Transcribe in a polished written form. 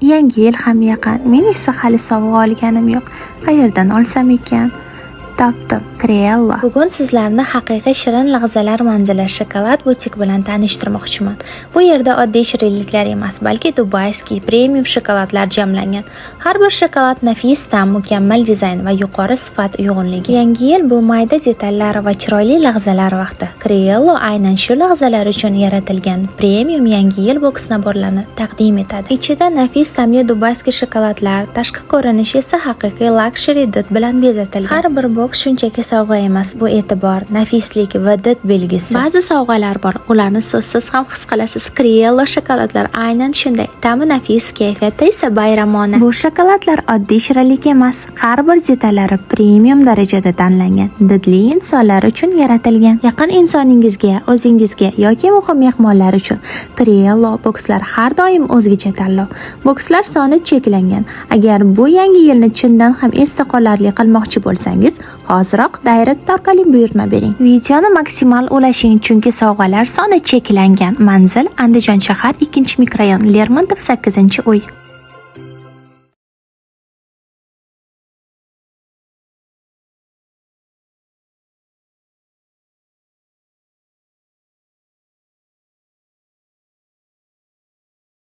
Yangi yil ham yaqin. Men esa hali sovg'a olganim yo'q. Qayerdan olsam ekan? Topdim, Criollo. Bugun sizlarni haqiqiy shirin lahzalar manzili shokolad butik bilan tanishtirmoqchiman. Bu yerda oddiy shirinliklar emas, balki dubayskiy premium shokoladlar jamlangan. Har bir shokolad nafis ta'm, mukammal dizayn va yuqori sifat uyg'unligi. Yangi yil bu mayda detallar va chiroyli lahzalar vaqti. Criollo aynan shu lahzalar uchun yaratilgan premium yangi yil boks naborlarini taqdim etadi. Ichida nafis ta'mli dubayskiy shokoladlar, tashqi ko'rinishi esa haqiqiy luxury did bilan bezatilgan. Har bir boks shunchaki sovg'a emas, bu e'tibor, nafislik va did belgisi. Ba'zi sovg'alar bor, ularni so'zsiz ham his qilasiz. Criollo shokoladlar aynan shunday. Ta'mi nafis, kayfiyati esa bayramona. Bu shokoladlar oddiy shirinlik emas, har bir detallari premium darajada tanlangan. Didli insonlar uchun yaratilgan. Yaqin insoningizga, o'zingizga yoki muhim mehmonlar uchun Criollo bokslar har doim o'zgacha tanlov. Bokslar soni cheklangan. Agar bu yangi yilni chindan ham esda qolarli qilmoqchi bo'lsangiz, hoziroq direct orqali buyurtma bering. Videoni maksimal ulashing, chunki sovg'alar soni cheklangan. Manzil: Andijon shahar, 2-mikrorayon, Lermontov 8-uy.